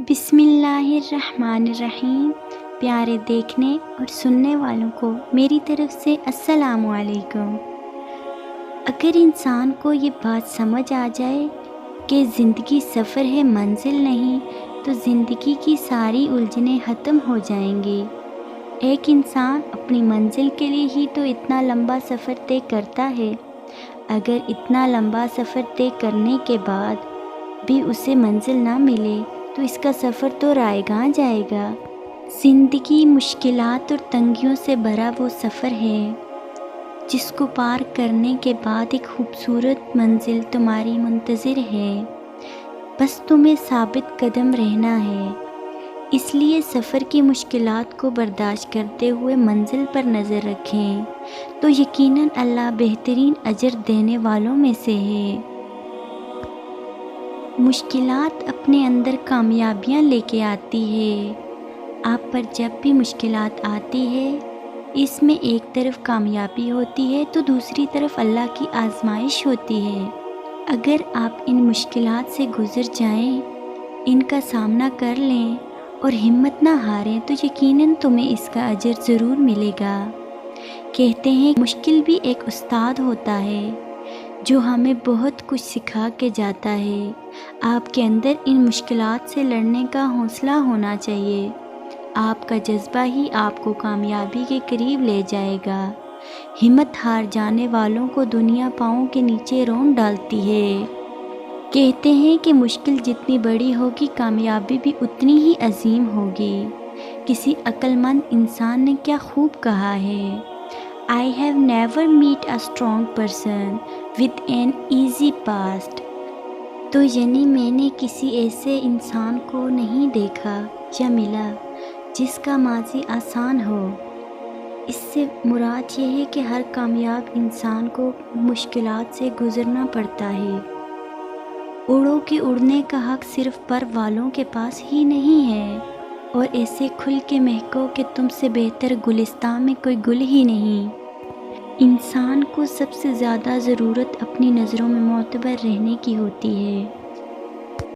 بسم اللہ الرحمن الرحیم۔ پیارے دیکھنے اور سننے والوں کو میری طرف سے السلام علیکم۔ اگر انسان کو یہ بات سمجھ آ جائے کہ زندگی سفر ہے منزل نہیں، تو زندگی کی ساری الجھنیں ختم ہو جائیں گی۔ ایک انسان اپنی منزل کے لیے ہی تو اتنا لمبا سفر طے کرتا ہے۔ اگر اتنا لمبا سفر طے کرنے کے بعد بھی اسے منزل نہ ملے تو اس کا سفر تو رائگاں جائے گا۔ زندگی مشکلات اور تنگیوں سے بھرا وہ سفر ہے جس کو پار کرنے کے بعد ایک خوبصورت منزل تمہاری منتظر ہے، بس تمہیں ثابت قدم رہنا ہے۔ اس لیے سفر کی مشکلات کو برداشت کرتے ہوئے منزل پر نظر رکھیں تو یقیناً اللہ بہترین اجر دینے والوں میں سے ہے۔ مشکلات اپنے اندر کامیابیاں لے کے آتی ہے۔ آپ پر جب بھی مشکلات آتی ہے، اس میں ایک طرف کامیابی ہوتی ہے تو دوسری طرف اللہ کی آزمائش ہوتی ہے۔ اگر آپ ان مشکلات سے گزر جائیں، ان کا سامنا کر لیں اور ہمت نہ ہاریں تو یقیناً تمہیں اس کا اجر ضرور ملے گا۔ کہتے ہیں مشکل بھی ایک استاد ہوتا ہے جو ہمیں بہت کچھ سکھا کے جاتا ہے۔ آپ کے اندر ان مشکلات سے لڑنے کا حوصلہ ہونا چاہیے۔ آپ کا جذبہ ہی آپ کو کامیابی کے قریب لے جائے گا۔ ہمت ہار جانے والوں کو دنیا پاؤں کے نیچے رون ڈالتی ہے۔ کہتے ہیں کہ مشکل جتنی بڑی ہوگی کامیابی بھی اتنی ہی عظیم ہوگی۔ کسی عقل مند انسان نے کیا خوب کہا ہے، I have never met a strong person with an easy past۔ تو یعنی میں نے کسی ایسے انسان کو نہیں دیکھا یا ملا جس کا ماضی آسان ہو۔ اس سے مراد یہ ہے کہ ہر کامیاب انسان کو مشکلات سے گزرنا پڑتا ہے۔ اڑو کہ اڑنے کا حق صرف پر والوں کے پاس ہی نہیں ہے، اور ایسے کھل کے مہکو کہ تم سے بہتر گلستان میں کوئی گل ہی نہیں۔ انسان کو سب سے زیادہ ضرورت اپنی نظروں میں معتبر رہنے کی ہوتی ہے۔